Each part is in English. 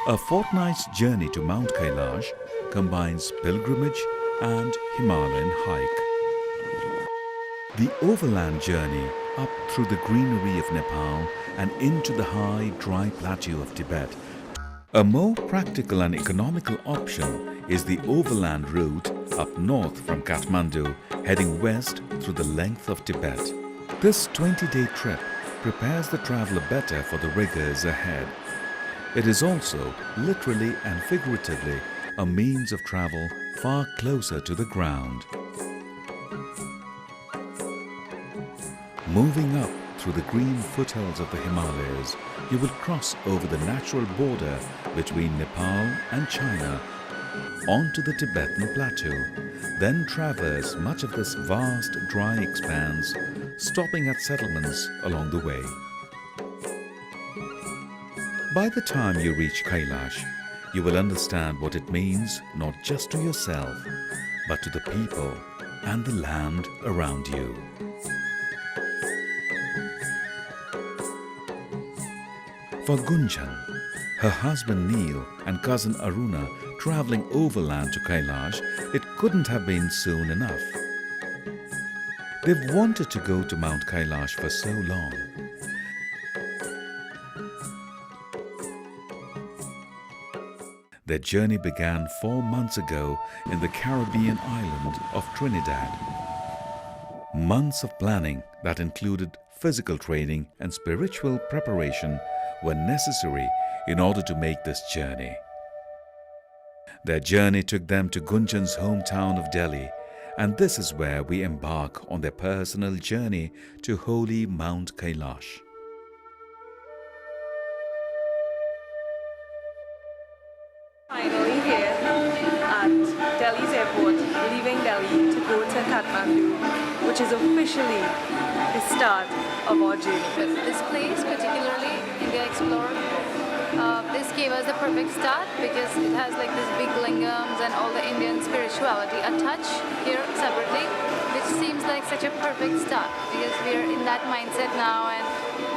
A fortnight's journey to Mount Kailash combines pilgrimage and Himalayan hike. The overland journey up through the greenery of Nepal and into the high, dry plateau of Tibet. A more practical and economical option is the overland route up north from Kathmandu, heading west through the length of Tibet. This 20-day trip prepares the traveler better for the rigors ahead. It is also, literally and figuratively, a means of travel far closer to the ground. Moving up through the green foothills of the Himalayas, you will cross over the natural border between Nepal and China onto the Tibetan plateau, then traverse much of this vast dry expanse, stopping at settlements along the way. By the time you reach Kailash, you will understand what it means not just to yourself, but to the people and the land around you. For Gunjan, her husband Neil and cousin Aruna travelling overland to Kailash, it couldn't have been soon enough. They've wanted to go to Mount Kailash for so long. Their journey began 4 months ago in the Caribbean island of Trinidad. Months of planning that included physical training and spiritual preparation were necessary in order to make this journey. Their journey took them to Gunjan's hometown of Delhi, and this is where we embark on their personal journey to holy Mount Kailash. Finally here at Delhi's airport, leaving Delhi to go to Kathmandu, which is officially the start of our journey. This place, particularly India Explorer, this gave us the perfect start because it has like these big lingams and all the Indian spirituality attached here separately, which seems like such a perfect start because we are in that mindset now, and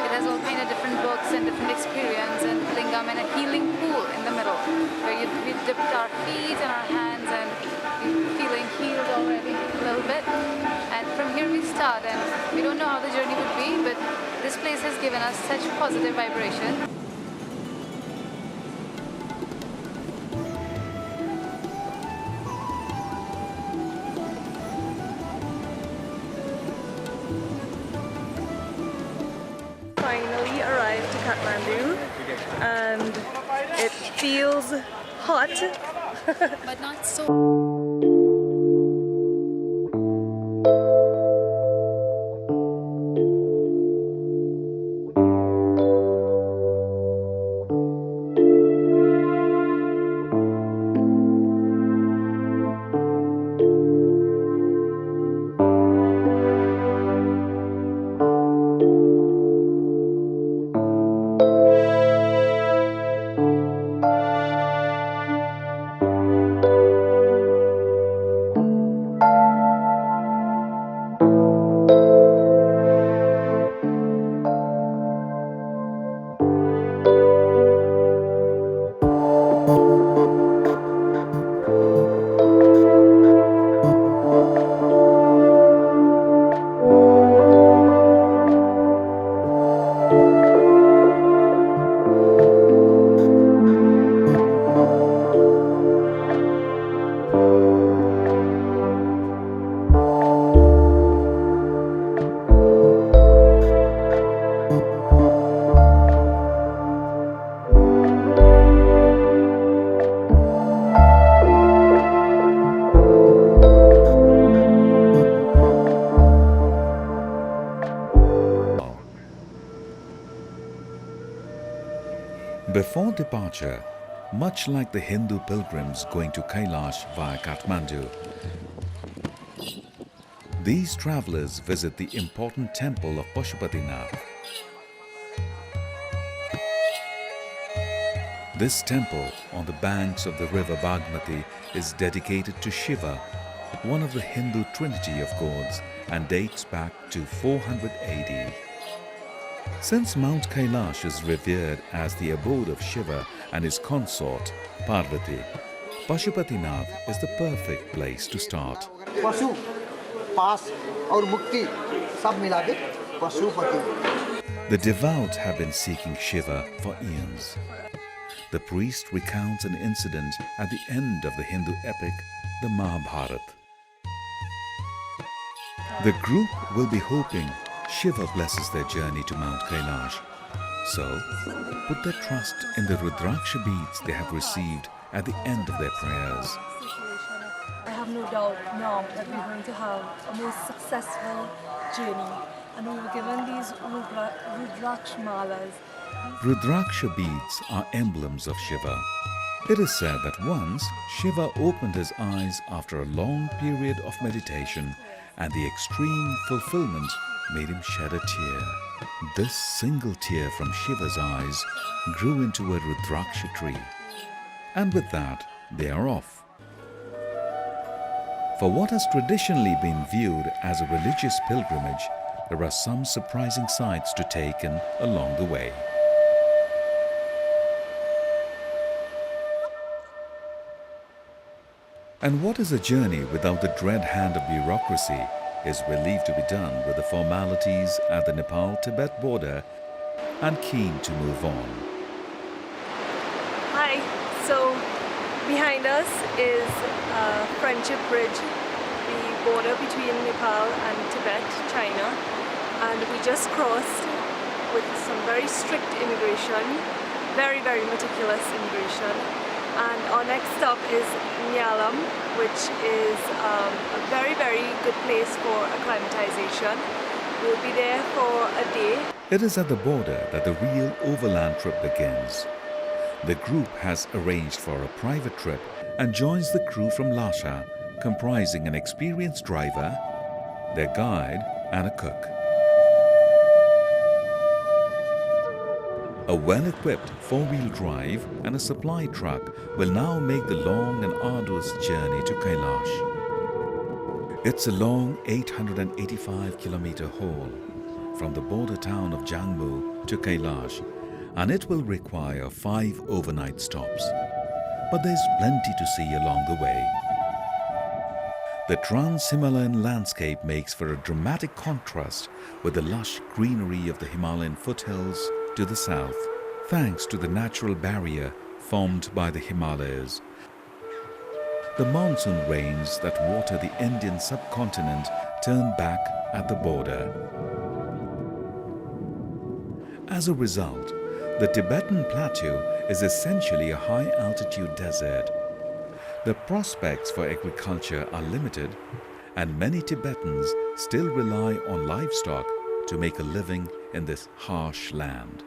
it has all kind of different books and different experience and lingam and a healing pool in the middle where we dipped our feet and our hands and we're feeling healed already a little bit. And from here we start, and we don't know how the journey would be, but this place has given us such positive vibration. Finally arrived to Kathmandu, and it feels hot. But not so. Before departure, much like the Hindu pilgrims going to Kailash via Kathmandu, these travelers visit the important temple of Pashupatinath. This temple on the banks of the river Bagmati is dedicated to Shiva, one of the Hindu trinity of gods, and dates back to 400 AD. Since Mount Kailash is revered as the abode of Shiva and his consort, Parvati, Pashupatinath is the perfect place to start. पशु पास और मुक्ति सब मिला के Pashupati. The devout have been seeking Shiva for eons. The priest recounts an incident at the end of the Hindu epic, the Mahabharata. The group will be hoping Shiva blesses their journey to Mount Kailash. So, put their trust in the Rudraksha beads they have received at the end of their prayers. I have no doubt now that we're going to have a most successful journey. And we were given these Rudraksha malas. Rudraksha beads are emblems of Shiva. It is said that once Shiva opened his eyes after a long period of meditation, and the extreme fulfillment made him shed a tear. This single tear from Shiva's eyes grew into a Rudraksha tree. And with that, they are off. For what has traditionally been viewed as a religious pilgrimage, there are some surprising sights to take in along the way. And what is a journey without the dread hand of bureaucracy is believed to be done with the formalities at the Nepal-Tibet border and keen to move on. Hi, so behind us is Friendship Bridge, the border between Nepal and Tibet, China, and we just crossed with some very strict immigration, very meticulous immigration. And our next stop is Nyalam, which is a very good place for acclimatization. We'll be there for a day. It is at the border that the real overland trip begins. The group has arranged for a private trip and joins the crew from Lhasa, comprising an experienced driver, their guide and a cook. A well-equipped four-wheel drive and a supply truck will now make the long and arduous journey to Kailash. It's a long 885-kilometer haul from the border town of Jangmu to Kailash, and it will require 5 overnight stops. But there's plenty to see along the way. The Trans-Himalayan landscape makes for a dramatic contrast with the lush greenery of the Himalayan foothills to the south, thanks to the natural barrier formed by the Himalayas. The monsoon rains that water the Indian subcontinent turn back at the border. As a result, the Tibetan plateau is essentially a high-altitude desert. The prospects for agriculture are limited, and many Tibetans still rely on livestock to make a living in this harsh land.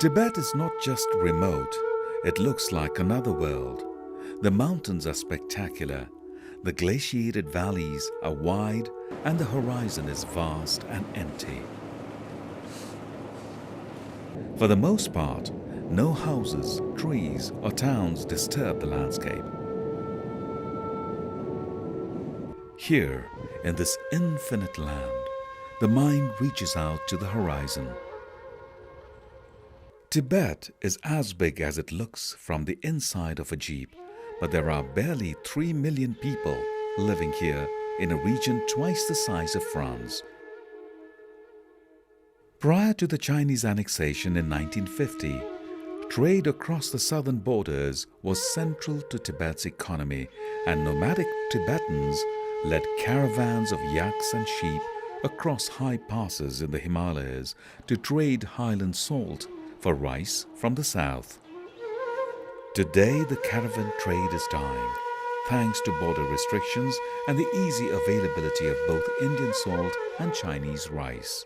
Tibet is not just remote, it looks like another world. The mountains are spectacular, the glaciated valleys are wide, and the horizon is vast and empty. For the most part, no houses, trees, or towns disturb the landscape. Here, in this infinite land, the mind reaches out to the horizon. Tibet is as big as it looks from the inside of a jeep, but there are barely 3 million people living here in a region twice the size of France. Prior to the Chinese annexation in 1950, trade across the southern borders was central to Tibet's economy, and nomadic Tibetans led caravans of yaks and sheep across high passes in the Himalayas to trade highland salt for rice from the south. Today, the caravan trade is dying, thanks to border restrictions and the easy availability of both Indian salt and Chinese rice.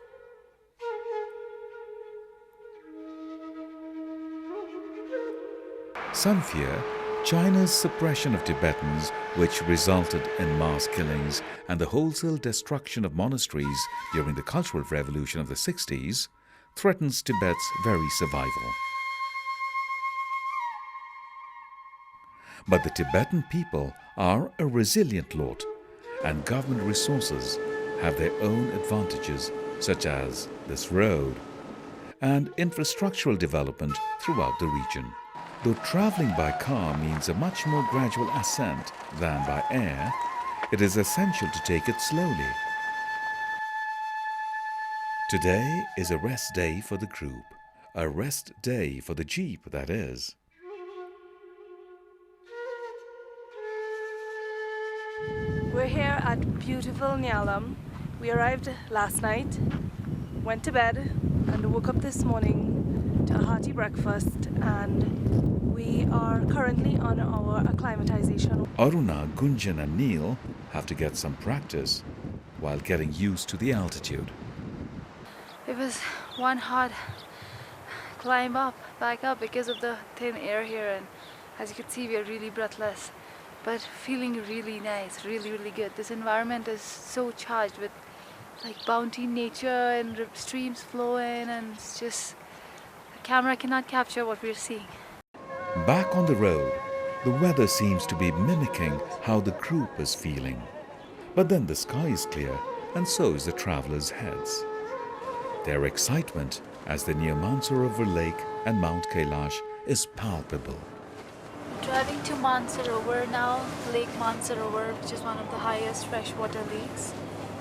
Some fear China's suppression of Tibetans, which resulted in mass killings and the wholesale destruction of monasteries during the Cultural Revolution of the 60s, threatens Tibet's very survival. But the Tibetan people are a resilient lot, and government resources have their own advantages, such as this road, and infrastructural development throughout the region. Though traveling by car means a much more gradual ascent than by air, it is essential to take it slowly. Today is a rest day for the group, a rest day for the jeep, that is. We're here at beautiful Nyalam. We arrived last night, went to bed, and woke up this morning to a hearty breakfast, and we are currently on our acclimatization. Aruna, Gunjan and Neil have to get some practice while getting used to the altitude. It was one hot climb back up because of the thin air here, and as you can see we are really breathless, but feeling really nice, really good. This environment is so charged with like bounty nature and streams flowing, and it's just, the camera cannot capture what we're seeing. Back on the road, the weather seems to be mimicking how the group is feeling. But then the sky is clear, and so is the travelers' heads. Their excitement as they near Mansarovar Lake and Mount Kailash is palpable. Driving to Mansarovar now, Lake Mansarovar, which is one of the highest freshwater lakes.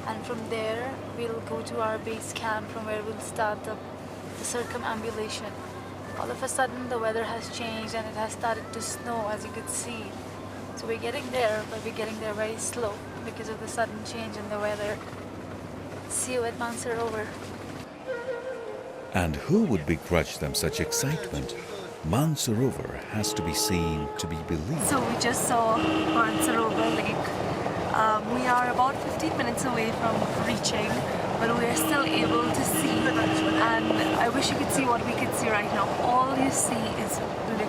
And from there, we'll go to our base camp from where we'll start the circumambulation. All of a sudden, the weather has changed and it has started to snow, as you could see. So we're getting there, but we're getting there very slow because of the sudden change in the weather. See you at Mansarovar. And who would begrudge them such excitement? Mansarovar has to be seen to be believed. So we just saw Mansarovar Lake. We are about 15 minutes away from reaching, but we are still able to see, and I wish you could see what we could see right now. All you see is the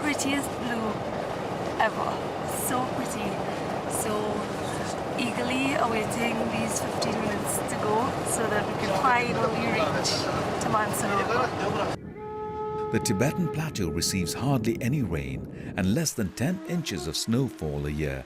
prettiest blue ever. So pretty. So eagerly awaiting these 15 minutes to go so that we can finally reach to Mansarovar. The Tibetan plateau receives hardly any rain and less than 10 inches of snowfall a year.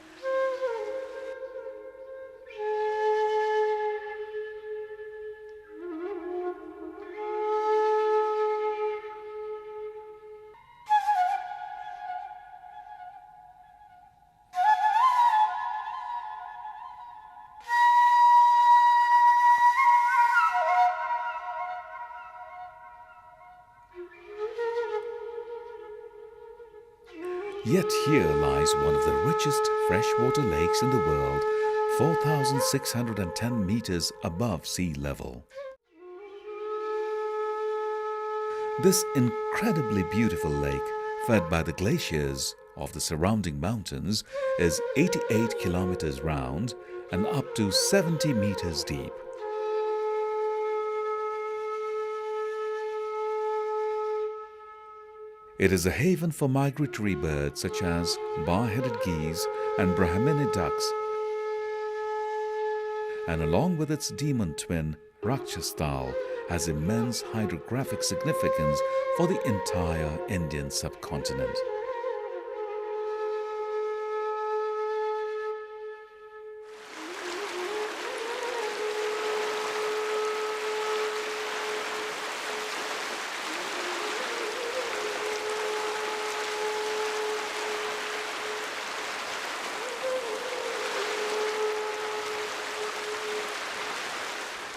Yet here lies one of the richest freshwater lakes in the world, 4,610 meters above sea level. This incredibly beautiful lake, fed by the glaciers of the surrounding mountains, is 88 kilometers round and up to 70 meters deep. It is a haven for migratory birds such as bar-headed geese and Brahmini ducks, and along with its demon twin, Rakshastal, has immense hydrographic significance for the entire Indian subcontinent.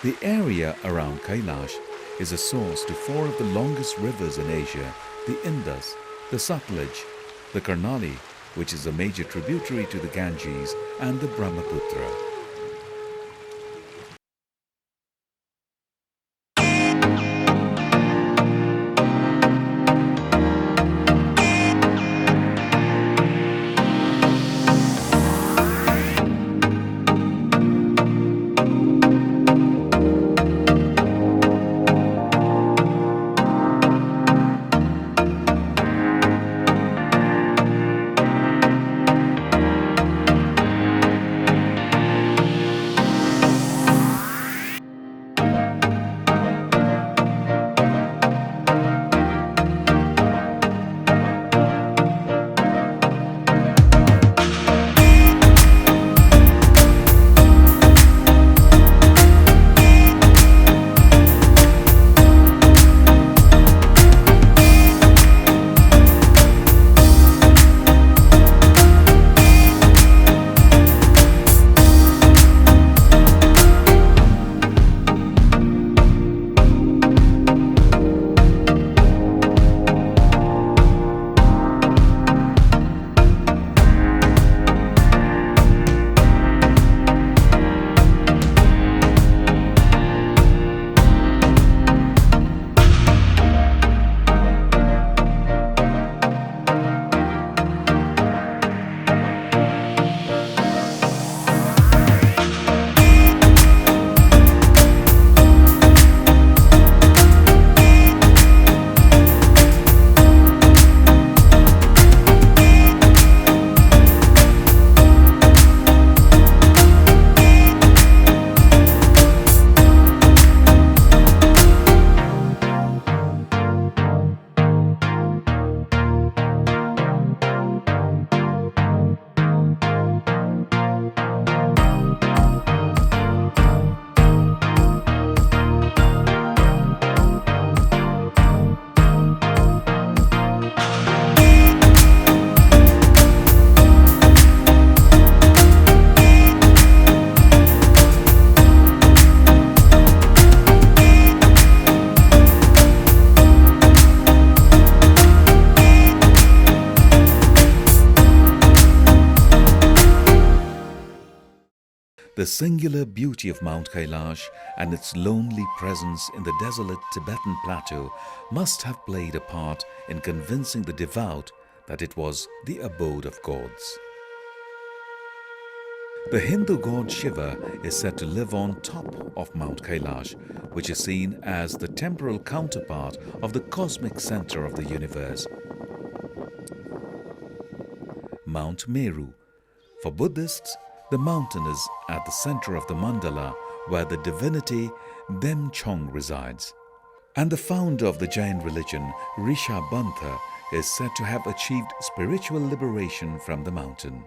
The area around Kailash is a source to four of the longest rivers in Asia: the Indus, the Satluj, the Karnali, which is a major tributary to the Ganges, and the Brahmaputra. The singular beauty of Mount Kailash and its lonely presence in the desolate Tibetan plateau must have played a part in convincing the devout that it was the abode of gods. The Hindu god Shiva is said to live on top of Mount Kailash, which is seen as the temporal counterpart of the cosmic center of the universe. Mount Meru. For Buddhists, the mountain is at the center of the mandala where the divinity Demchong resides. And the founder of the Jain religion, Rishabhantha, is said to have achieved spiritual liberation from the mountain.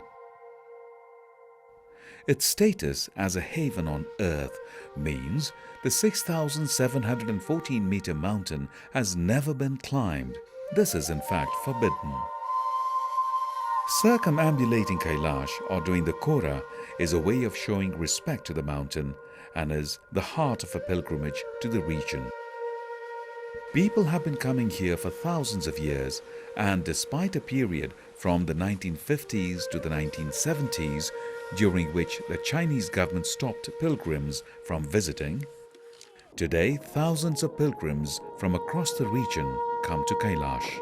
Its status as a haven on earth means the 6,714-meter mountain has never been climbed. This is in fact forbidden. Circumambulating Kailash or doing the Kora is a way of showing respect to the mountain and is the heart of a pilgrimage to the region. People have been coming here for thousands of years, and despite a period from the 1950s to the 1970s during which the Chinese government stopped pilgrims from visiting, today thousands of pilgrims from across the region come to Kailash.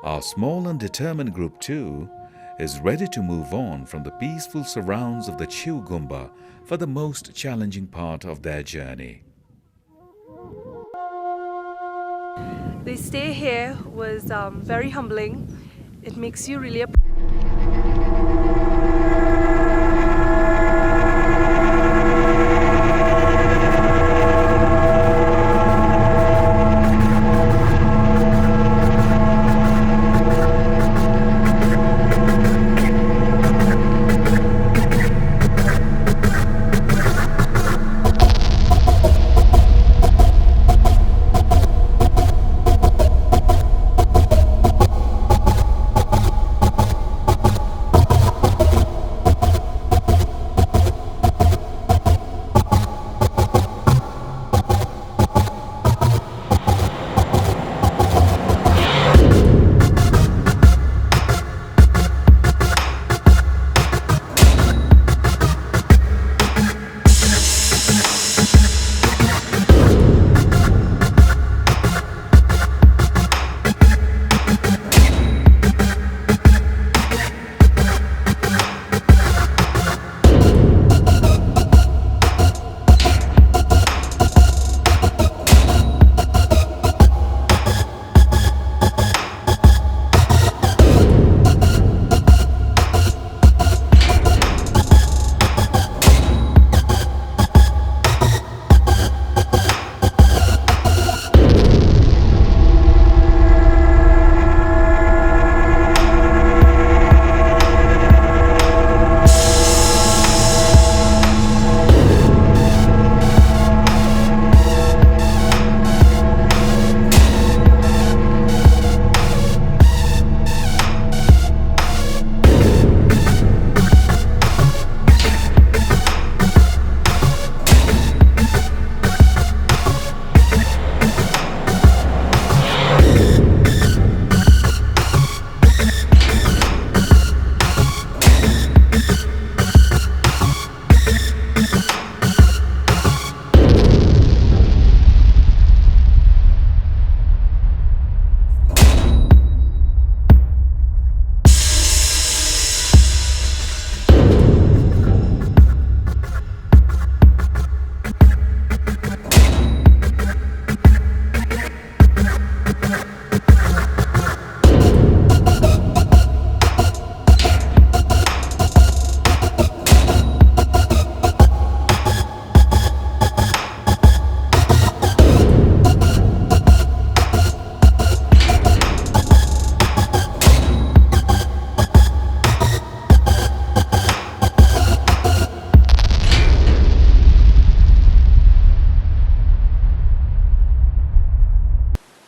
Our small and determined group too is ready to move on from the peaceful surrounds of the Chiu Gumba for the most challenging part of their journey. The stay here was very humbling. It makes you really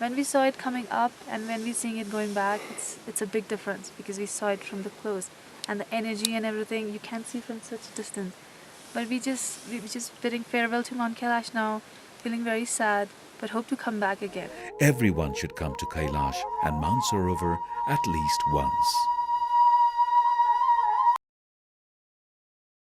when we saw it coming up and when we seeing it going back, it's a big difference because we saw it from the close, and the energy and everything you can't see from such a distance. But we just bidding farewell to Mount Kailash now, feeling very sad, but hope to come back again. Everyone should come to Kailash and Mansarovar at least once.